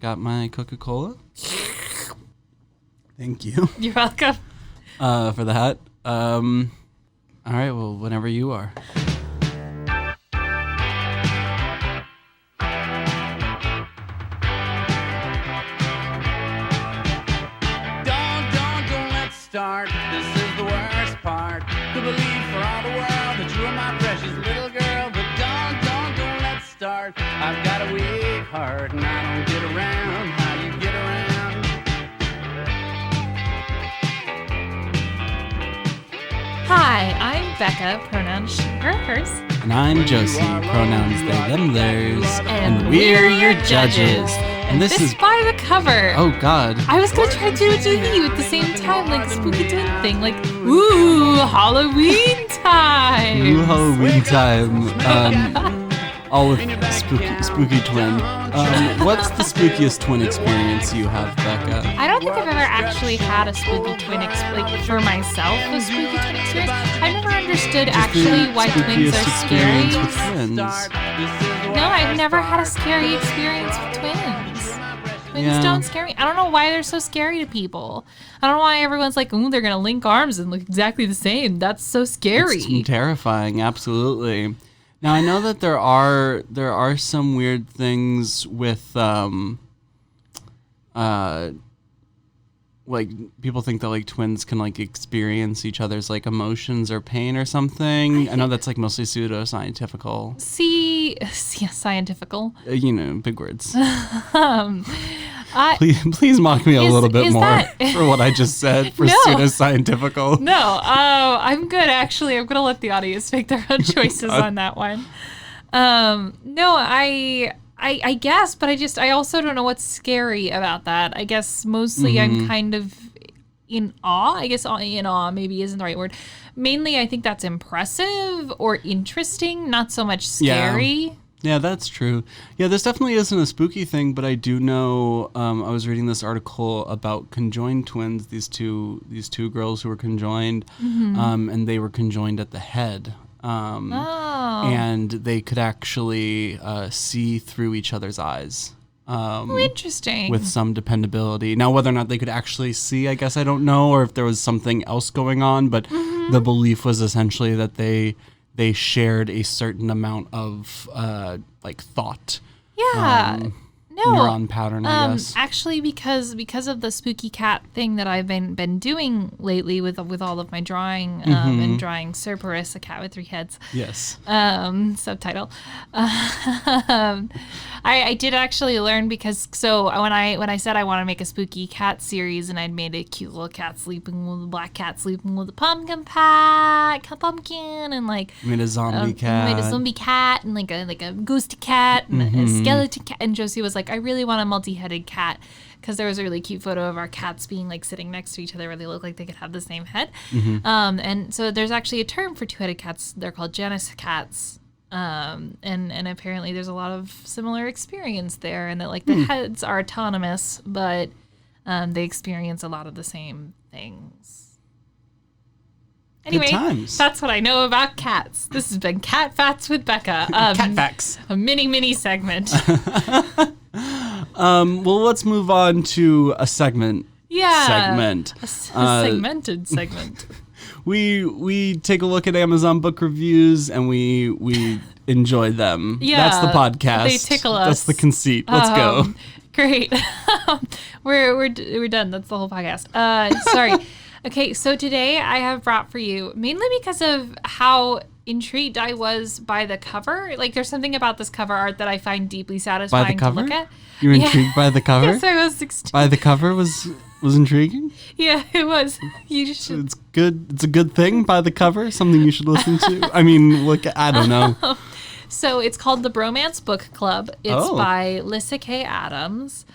got my Coca-Cola. Thank you. You're welcome. For the hat. All right, well, whenever you are. Don't let's start. This is the worst part. Could believe for all the world that you are my precious little girl. But don't let's start. I've got a weak heart and I don't get around. How do you get around? Hi, I'm Becca, pronouns she, her, hers. And I'm Josie, pronouns they, them, theirs. And we're your judges. And this is by the cover. Oh, God. I was going to try to do it with you at the same time, like spooky twin thing. Like, ooh, Halloween time. Ooh, Halloween time. All with spooky twin. What's the spookiest twin experience you have, Becca? I don't think I've ever actually had a spooky twin, like for myself, a spooky twin experience. I've never understood actually why twins are scary. With twins. No, I've never had a scary experience with twins. Twins don't scare me. I don't know why they're so scary to people. I don't know why everyone's like, ooh, they're going to link arms and look exactly the same. That's so scary. It's terrifying, absolutely. Now I know that there are some weird things with like people think that like twins can like experience each other's like emotions or pain or something. I know that's like mostly pseudoscientifical. Scientifical. Big words. Please mock me a little bit more for what I just said for pseudoscientifical. No, I'm good actually. I'm gonna let the audience make their own choices on that one. No, I guess, but I also don't know what's scary about that. I guess mostly I'm kind of in awe. I guess in awe maybe isn't the right word. Mainly I think that's impressive or interesting, not so much scary. Yeah, that's true. Yeah, this definitely isn't a spooky thing, but I do know. I was reading this article about conjoined twins. These two girls who were conjoined, and they were conjoined at the head. And they could actually see through each other's eyes. Interesting. With some dependability. Now, whether or not they could actually see, I guess I don't know, or if there was something else going on. But the belief was essentially that they shared a certain amount of like thought. Yeah. Neuron pattern, I guess. Actually, because of the spooky cat thing that I've been doing lately with all of my drawing and drawing Cerberus, a cat with 3 heads. Yes. Subtitle. I did actually learn because when I said I want to make a spooky cat series and I'd made a cute little cat sleeping with a black cat sleeping with a pumpkin and like you made a zombie cat. Made a zombie cat and like a ghosty cat and a skeleton cat, and Josie was like, I really want a multi-headed cat, because there was a really cute photo of our cats being like sitting next to each other where they look like they could have the same head. And so there's actually a term for 2-headed cats. They're called Janus cats. And apparently there's a lot of similar experience there, and that like the heads are autonomous, but they experience a lot of the same things. Anyway, that's what I know about cats. This has been Cat Facts with Becca. Cat Facts. A mini segment. Well, let's move on to a segment. Yeah. Segment. A segmented segment. We take a look at Amazon book reviews and we enjoy them. Yeah. That's the podcast. They tickle us. That's the conceit. Let's go. Great. We're done. That's the whole podcast. Sorry. Okay, so today I have brought for you, mainly because of how intrigued I was by the cover. Like, there's something about this cover art that I find deeply satisfying to look at. You were intrigued by the cover? Yes, I was. By the cover was intriguing? Yeah, it was. You should. It's good. It's a good thing by the cover. Something you should listen to. I mean, I don't know. So it's called The Bromance Book Club. It's by Lissa K. Adams.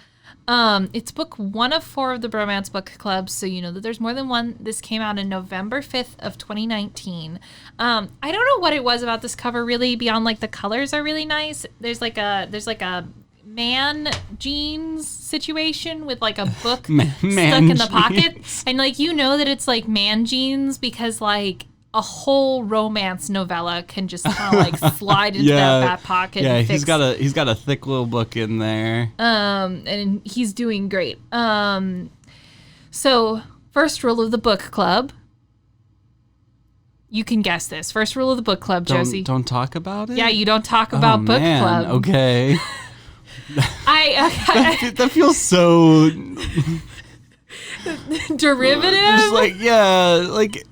It's book 1 of 4 of the Bromance Book Club, so you know that there's more than one. This came out in November 5th of 2019. I don't know what it was about this cover really, beyond like the colors are really nice. There's like a man jeans situation with like a book stuck in the pocket, and like you know that it's like man jeans because like a whole romance novella can just kind of like slide into that back pocket. Yeah, and he's got a thick little book in there. And he's doing great. So first rule of the book club. You can guess this. First rule of the book club, Josie. Don't talk about it? Yeah, you don't talk about book club. Okay. I that feels so derivative. Just like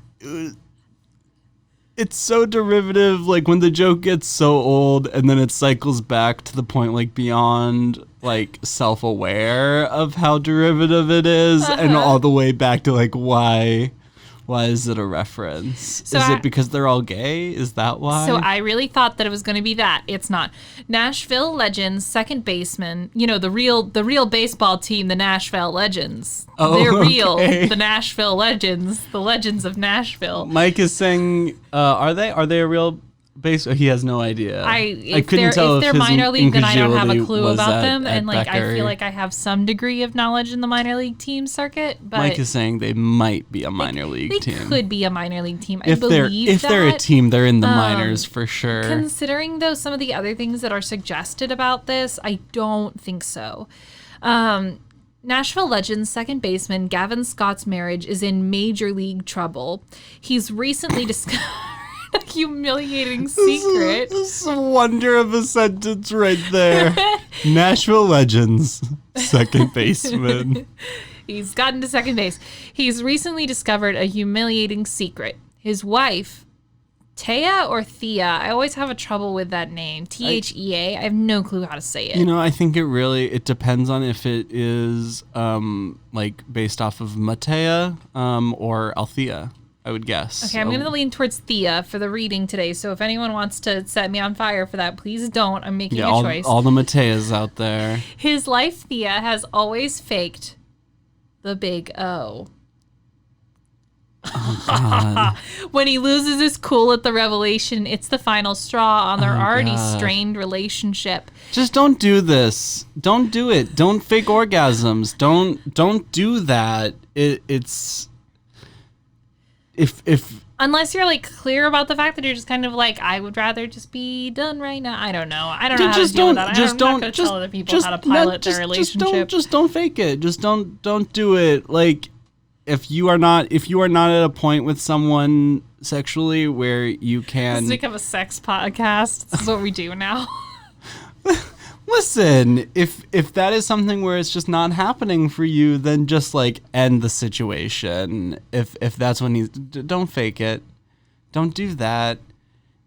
it's so derivative. Like when the joke gets so old, and then it cycles back to the point like beyond like self-aware of how derivative it is, and all the way back to like why is it a reference? So is it because they're all gay? Is that why? So I really thought that it was going to be that. It's not. Nashville Legends second baseman, the real baseball team, the Nashville Legends. Oh, they're real. okay. The Nashville Legends, the Legends of Nashville. Mike is saying, are they a real base? He has no idea. I couldn't tell if they're his minor league, then I don't have a incredulity clue was about at- them. at And like Becker. I feel like I have some degree of knowledge in the minor league team circuit. But Mike is saying they might be a minor league they team. could be a minor league team. If they're a team, they're in the minors for sure. Considering though some of the other things that are suggested about this, I don't think so. Nashville Legends second baseman Gavin Scott's marriage is in major league trouble. He's recently discovered a humiliating secret. This is a wonder of a sentence right there. Nashville Legends, second baseman. He's gotten to second base. He's recently discovered a humiliating secret. His wife, Thea or Thea, I always have a trouble with that name. Thea. I have no clue how to say it. I think it depends on if it is like based off of Matea or Althea, I would guess. Okay, I'm going to lean towards Thea for the reading today. So if anyone wants to set me on fire for that, please don't. I'm making a choice. All the Mateas out there. His wife, Thea, has always faked the big O. Oh, God. When he loses his cool at the revelation, it's the final straw on their already God. strained relationship. Just don't do this. Don't do it. Don't fake orgasms. Don't do that. It's if Unless you're like clear about the fact that you're just kind of like, I would rather just be done right now. I don't know. I don't know how to deal with that. I'm not going to tell other people how to pilot their relationship. Just don't fake it. Just don't do it. Like if you are not at a point with someone sexually where you can This has become a sex podcast. This is what we do now. Listen, if that is something where it's just not happening for you, then just like end the situation. If that's when don't fake it. Don't do that.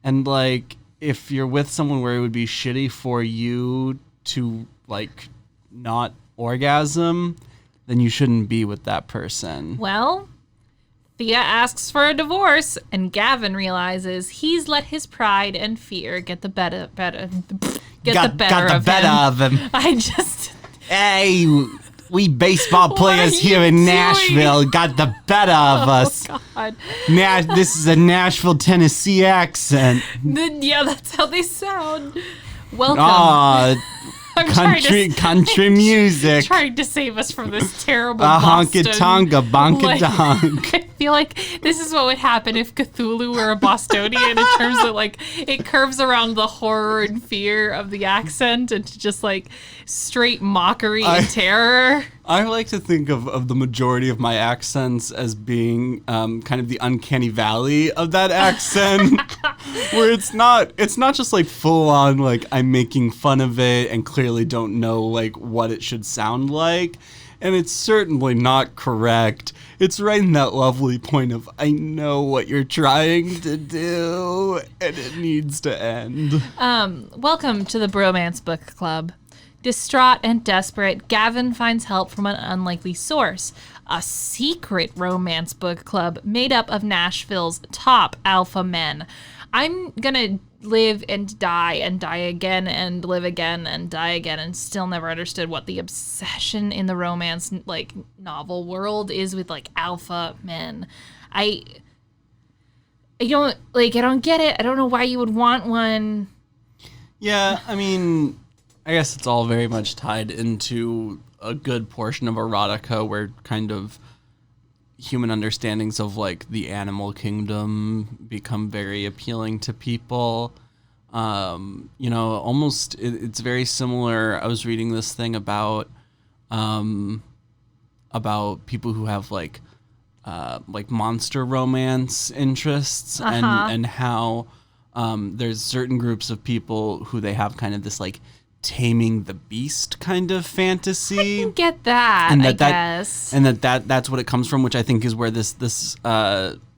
And like if you're with someone where it would be shitty for you to like not orgasm, then you shouldn't be with that person. Well, Thea asks for a divorce, and Gavin realizes he's let his pride and fear get the better of him. I just... Hey, we baseball players here in Nashville got the better of us. Oh, God. This is a Nashville, Tennessee accent. Yeah, that's how they sound. Welcome. Country music. Trying to save us from this terrible A Boston. honka tonga, bonka donk. I feel like this is what would happen if Cthulhu were a Bostonian in terms of like it curves around the horror and fear of the accent and just like straight mockery and terror. I like to think of the majority of my accents as being kind of the uncanny valley of that accent, where it's not just like full on like I'm making fun of it and clearly don't know like what it should sound like, and it's certainly not correct. It's right in that lovely point of I know what you're trying to do and it needs to end. Welcome to the Bromance Book Club. Distraught and desperate, Gavin finds help from an unlikely source, a secret romance book club made up of Nashville's top alpha men. I'm gonna live and die again and live again and die again and still never understood what the obsession in the romance like novel world is with like alpha men. I don't get it. I don't know why you would want one. Yeah, I mean, I guess it's all very much tied into a good portion of erotica where kind of human understandings of like the animal kingdom become very appealing to people. Almost it's very similar. I was reading this thing about people who have like monster romance interests and how there's certain groups of people who they have kind of this like taming the beast kind of fantasy. I can get that, and I guess. And that's what it comes from, which I think is where this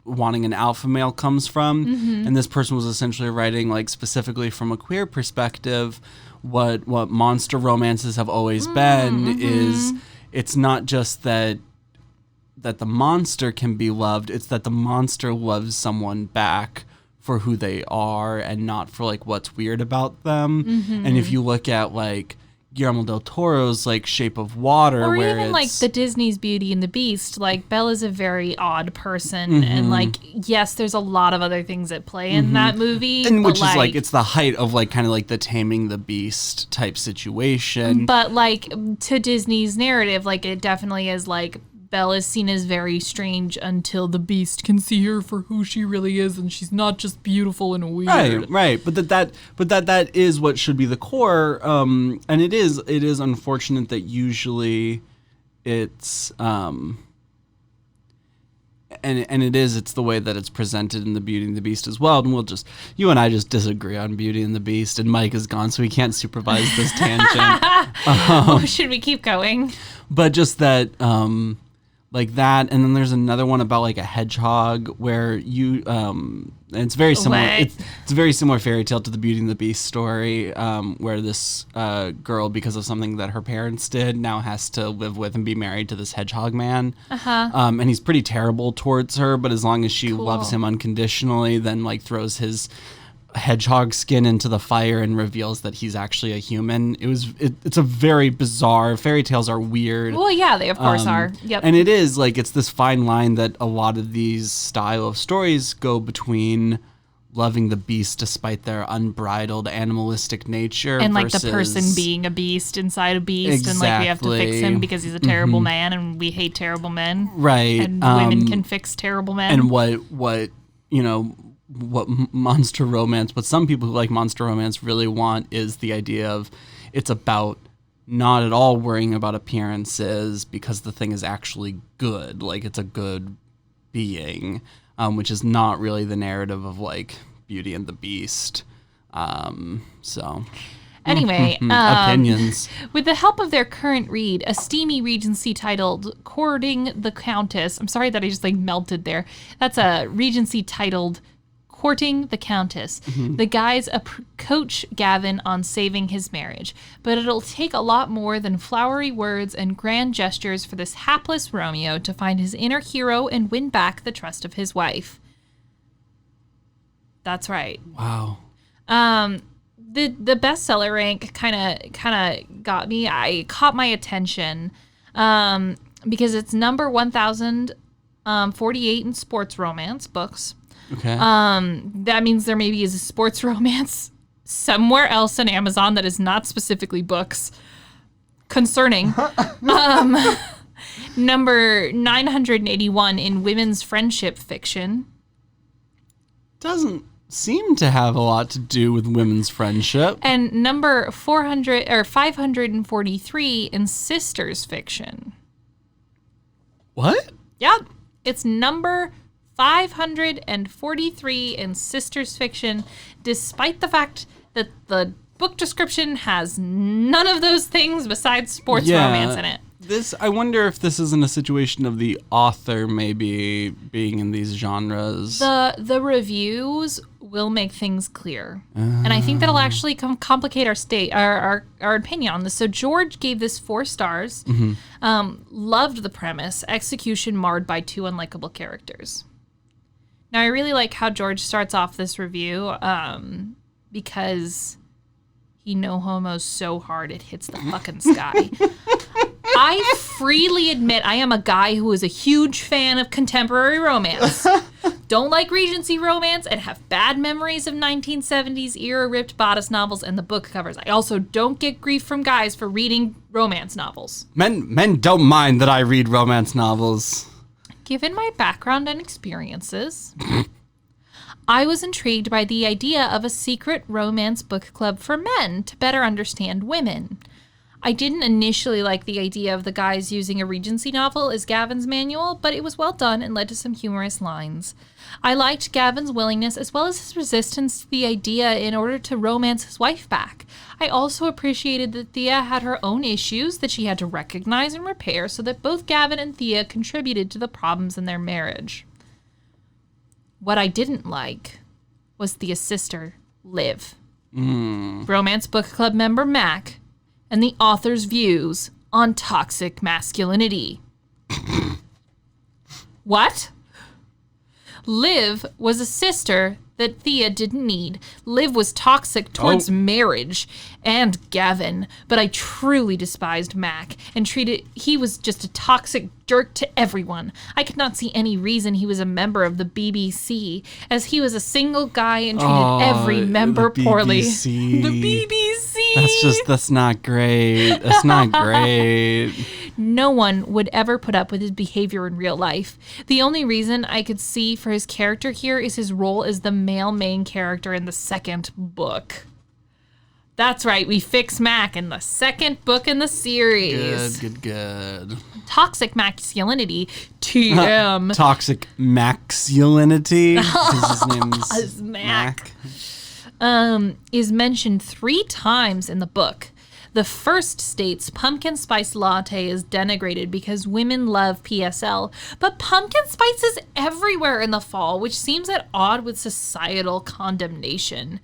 wanting an alpha male comes from. Mm-hmm. And this person was essentially writing like specifically from a queer perspective what monster romances have always been is it's not just that the monster can be loved, it's that the monster loves someone back for who they are and not for like what's weird about them. Mm-hmm. And if you look at like Guillermo del Toro's like Shape of Water, or where even it's, like the Disney's Beauty and the Beast, like Bella's a very odd person, and like yes, there's a lot of other things at play in that movie, and which is like it's the height of like kind of like the taming the beast type situation. But like to Disney's narrative, like it definitely is like Belle is seen as very strange until the beast can see her for who she really is, and she's not just beautiful and weird. Right. But that is what should be the core. And it is unfortunate that usually it's it's the way that it's presented in the Beauty and the Beast as well. And you and I just disagree on Beauty and the Beast, and Mike is gone, so he can't supervise this tangent. Should we keep going? But just that, like that, and then there's another one about like a hedgehog where you and it's very similar. It's a very similar fairy tale to the Beauty and the Beast story, where this girl, because of something that her parents did, now has to live with and be married to this hedgehog man. And he's pretty terrible towards her, but as long as she loves him unconditionally, then like throws his hedgehog skin into the fire and reveals that he's actually a human. It's a very bizarre. Fairy tales are weird. Well, yeah, they of course are. Yep. And it is like it's this fine line that a lot of these style of stories go between loving the beast despite their unbridled animalistic nature and like versus the person being a beast inside a beast. Exactly. And like we have to fix him because he's a terrible man, and we hate terrible men. Right. And women can fix terrible men. And what monster romance, but some people who like monster romance really want is the idea of it's about not at all worrying about appearances because the thing is actually good, like it's a good being, which is not really the narrative of like Beauty and the Beast. Anyway, opinions. With the help of their current read, a steamy regency titled Courting the Countess. I'm sorry that I just like melted there. That's a regency titled Courting the Countess. The guys coach Gavin on saving his marriage, but it'll take a lot more than flowery words and grand gestures for this hapless Romeo to find his inner hero and win back the trust of his wife. That's right. Wow. The bestseller rank kind of got me. I caught my attention because it's number 1048 in sports romance books. Okay. That means there maybe is a sports romance somewhere else on Amazon that is not specifically books. Concerning. Number 981 in women's friendship fiction. Doesn't seem to have a lot to do with women's friendship. And number 543 in sisters fiction. What? Yep. It's number 543 in sisters fiction, despite the fact that the book description has none of those things besides sports romance in it. I wonder if this isn't a situation of the author maybe being in these genres. The reviews will make things clear. And I think that'll actually complicate our opinion on this. So George gave this 4 stars, loved the premise, execution marred by 2 unlikable characters. Now, I really like how George starts off this review because he no homos so hard it hits the fucking sky. I freely admit I am a guy who is a huge fan of contemporary romance. Don't like Regency romance and have bad memories of 1970s era ripped bodice novels and the book covers. I also don't get grief from guys for reading romance novels. Men don't mind that I read romance novels. Given my background and experiences, I was intrigued by the idea of a secret romance book club for men to better understand women. I didn't initially like the idea of the guys using a Regency novel as Gavin's manual, but it was well done and led to some humorous lines. I liked Gavin's willingness as well as his resistance to the idea in order to romance his wife back. I also appreciated that Thea had her own issues that she had to recognize and repair so that both Gavin and Thea contributed to the problems in their marriage. What I didn't like was Thea's sister, Liv. Romance Book Club member Mac, and the author's views on toxic masculinity. What? Liv was a sister that Thea didn't need. Liv was toxic towards marriage and Gavin, but I truly despised Mac and he was just a toxic jerk to everyone. I could not see any reason he was a member of the BBC, as he was a single guy and treated every member poorly. The BBC. That's not great. That's not great. No one would ever put up with his behavior in real life. The only reason I could see for his character here is his role as the male main character in the second book. That's right, we fix Mac in the second book in the series. Good. Toxic masculinity, TM. Toxic masculinity, because his name's Mac. Is mentioned 3 times in the book. The first states pumpkin spice latte is denigrated because women love PSL, but pumpkin spice is everywhere in the fall, which seems at odds with societal condemnation.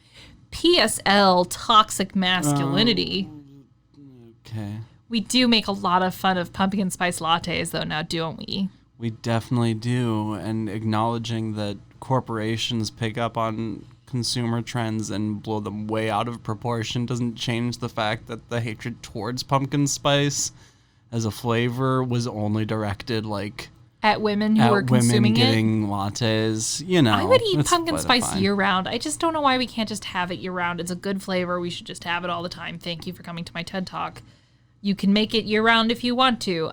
PSL, toxic masculinity. Okay. We do make a lot of fun of pumpkin spice lattes, though, now, don't we? We definitely do, and acknowledging that corporations pick up on consumer trends and blow them way out of proportion doesn't change the fact that the hatred towards pumpkin spice as a flavor was only directed at women who were consuming getting lattes. I would eat pumpkin spice year round. I just don't know why we can't just have it year round. It's a good flavor. We should just have it all the time. Thank you for coming to my TED Talk. You can make it year round if you want to.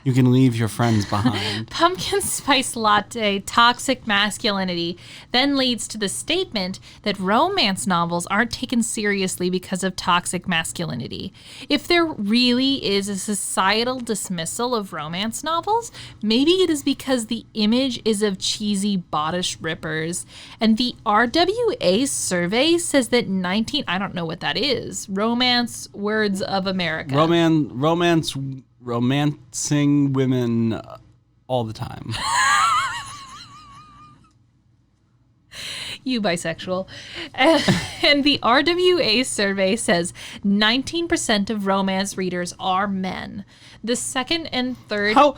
You can leave your friends behind. Pumpkin spice latte, toxic masculinity, then leads to the statement that romance novels aren't taken seriously because of toxic masculinity. If there really is a societal dismissal of romance novels, maybe it is because the image is of cheesy bodice rippers. And the RWA survey says that I don't know what that is. Romance Words of America. Romancing women all the time. You bisexual. And the RWA survey says 19% of romance readers are men. The second and third... How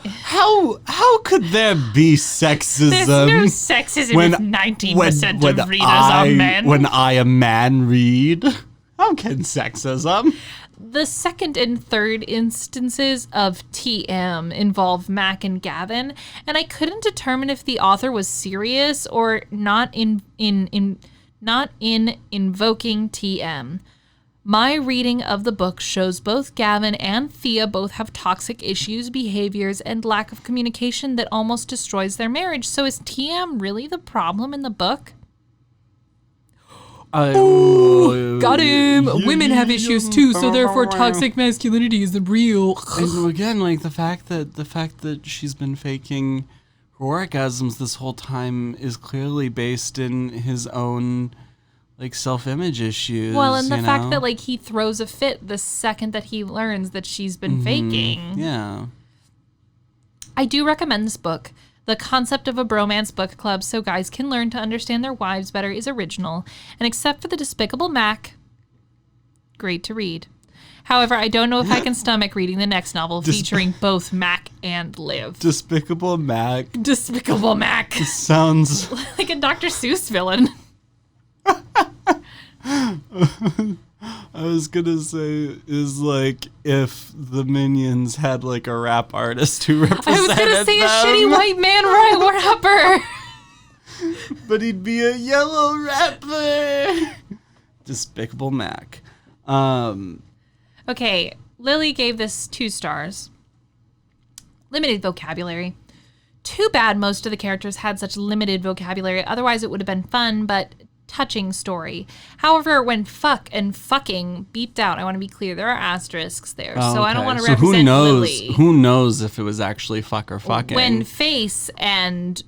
could there be sexism? There's no sexism if 19% of readers are men. When I, a man, read? How can sexism? The second and third instances of TM involve Mac and Gavin, and I couldn't determine if the author was serious or not in invoking TM. My reading of the book shows both Gavin and Thea both have toxic issues, behaviors, and lack of communication that almost destroys their marriage. So is TM really the problem in the book? Got him. Women have issues too, so therefore toxic masculinity is the real. And again, the fact that she's been faking her orgasms this whole time is clearly based in his own self-image issues. Well, and the fact that he throws a fit the second that he learns that she's been faking. Yeah. I do recommend this book. The concept of a bromance book club so guys can learn to understand their wives better is original, and except for the Despicable Mac, great to read. However, I don't know if I can stomach reading the next novel featuring both Mac and Liv. Despicable Mac. Despicable Mac. Sounds like a Dr. Seuss villain. I was gonna say is if the Minions had a rap artist who represented I was gonna say them. a shitty white man rapper. But he'd be a yellow rapper. Despicable Mac. Okay, Lily gave this 2 stars. limited vocabulary. Too bad most of the characters had such limited vocabulary. Otherwise, it would have been fun, but touching story. However, when fuck and fucking beeped out, I want to be clear, there are asterisks there. So I don't want to represent Lily. Who knows if it was actually fuck or fucking? When face and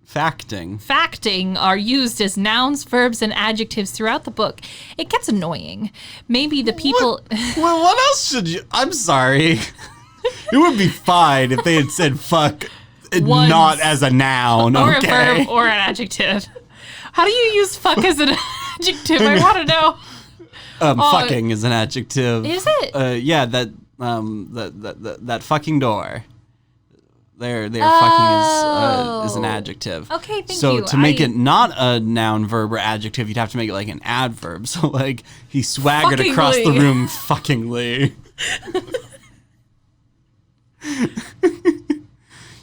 facting are used as nouns, verbs, and adjectives throughout the book, it gets annoying. Maybe the people... Well, what else should you... I'm sorry. It would be fine if they had said fuck Once. not as a noun, or okay? a verb or an adjective. How do you use fuck as an adjective? I want to know. Fucking is an adjective. Is it? Yeah, that fucking door. Their fucking is an adjective. Okay, thank you. So to make it not a noun, verb, or adjective, you'd have to make it like an adverb. So like he swaggered across the room fuckingly.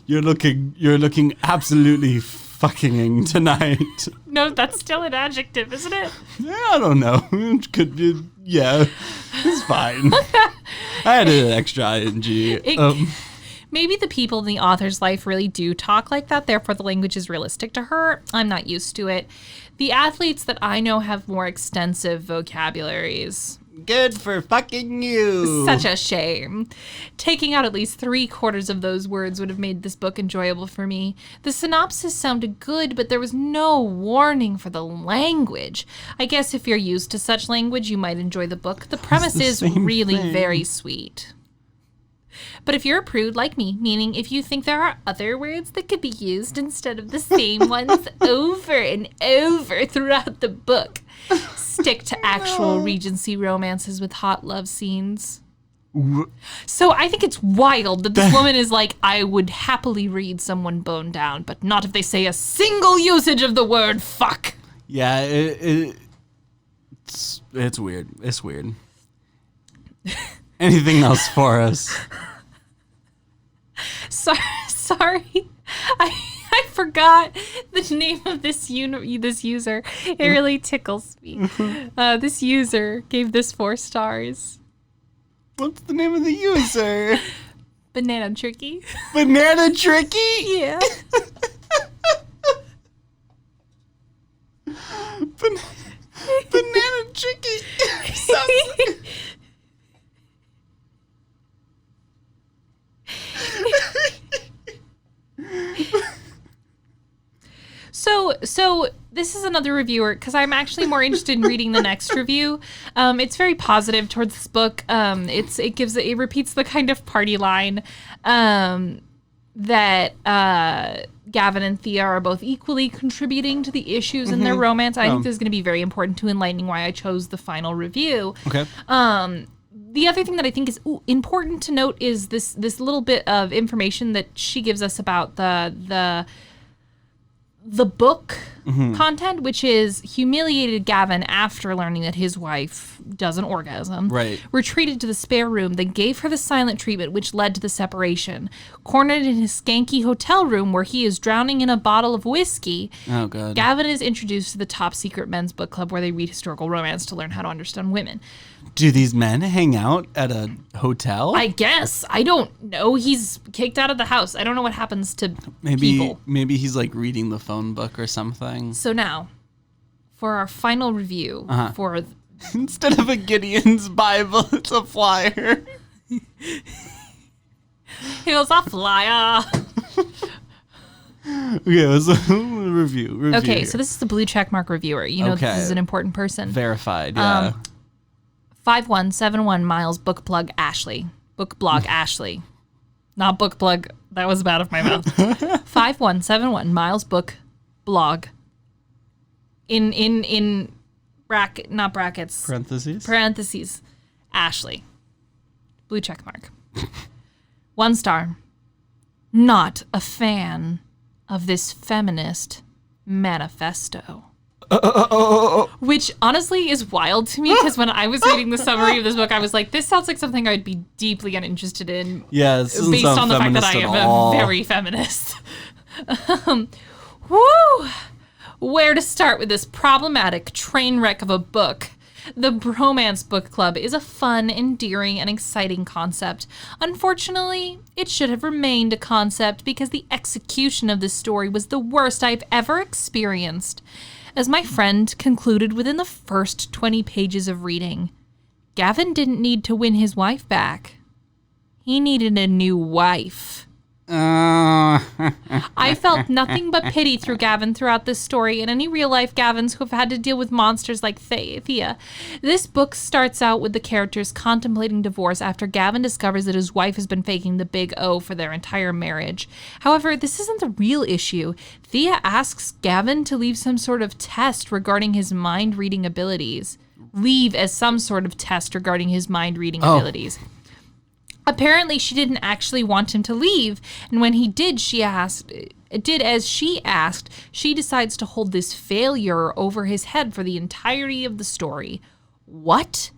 You're looking absolutely fucking tonight. No, that's still an adjective, isn't it? Yeah, I don't know. Could be, yeah, it's fine. I had an extra ing. Maybe the people in the author's life really do talk like that, therefore the language is realistic to her. I'm not used to it. The athletes that I know have more extensive vocabularies. Good for fucking you. Such a shame. Taking out at least 3/4 of those words would have made this book enjoyable for me. The synopsis sounded good, but there was no warning for the language. I guess if you're used to such language, you might enjoy the book. The premise is really very sweet. But if you're a prude like me, meaning if you think there are other words that could be used instead of the same ones over and over throughout the book, stick to actual Regency romances with hot love scenes. So I think it's wild that this woman is like, I would happily read someone bone down, but not if they say a single usage of the word fuck. Yeah, it's weird. It's weird. Anything else for us? Sorry. I forgot the name of this user. It really tickles me. This user gave this 4 stars. What's the name of the user? Banana Tricky. Banana Tricky? Yeah. Banana Tricky. Sounds So this is another reviewer, because I'm actually more interested in reading the next review. It's very positive towards this book. It repeats the kind of party line that Gavin and Thea are both equally contributing to the issues in their romance. I think this is going to be very important to enlightening why I chose the final review. Okay. The other thing that I think is important to note is this little bit of information that she gives us about the book content, which is humiliated Gavin after learning that his wife doesn't orgasm. Right. Retreated to the spare room, then gave her the silent treatment, which led to the separation. Cornered in his skanky hotel room where he is drowning in a bottle of whiskey. Oh, God. Gavin is introduced to the top secret men's book club where they read historical romance to learn how to understand women. Do these men hang out at a hotel? I guess. I don't know. He's kicked out of the house. I don't know what happens to people. Maybe he's like reading the phone book or something. So now, for our final review, for instead of a Gideon's Bible, it's a flyer. It was a flyer. Okay, let's review. Okay, here. So this is the blue checkmark reviewer. You know this is an important person. Verified, yeah. 5171 Miles Book Plug Ashley. Book blog Ashley. Not book plug. That was bad of my mouth. 5171 Miles Book Blog. In bracket, not brackets. Parentheses. Ashley. Blue check mark. 1 star. Not a fan of this feminist manifesto. Which honestly is wild to me, because when I was reading the summary of this book, I was like, this sounds like something I'd be deeply uninterested in. Yeah, based on the fact that I am a very feminist. Woo! Where to start with this problematic train wreck of a book? The Bromance Book Club is a fun, endearing, and exciting concept. Unfortunately, it should have remained a concept because the execution of this story was the worst I've ever experienced. As my friend concluded within the first 20 pages of reading, Gavin didn't need to win his wife back. He needed a new wife. I felt nothing but pity through Gavin throughout this story and any real-life Gavins who have had to deal with monsters like Thea. This book starts out with the characters contemplating divorce after Gavin discovers that his wife has been faking the big O for their entire marriage. However, this isn't the real issue. Thea asks Gavin to leave some sort of test regarding his mind-reading abilities. Leave as some sort of test regarding his mind-reading abilities. Apparently, she didn't actually want him to leave, and when he did as she asked, she decides to hold this failure over his head for the entirety of the story. What?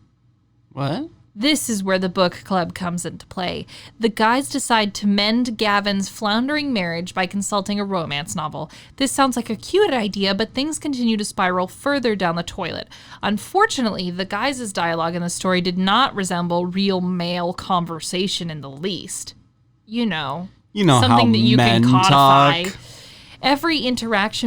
What? This is where the book club comes into play. The guys decide to mend Gavin's floundering marriage by consulting a romance novel. This sounds like a cute idea, but things continue to spiral further down the toilet. Unfortunately, the guys' dialogue in the story did not resemble real male conversation in the least. You know Something how that you men can codify. Every interaction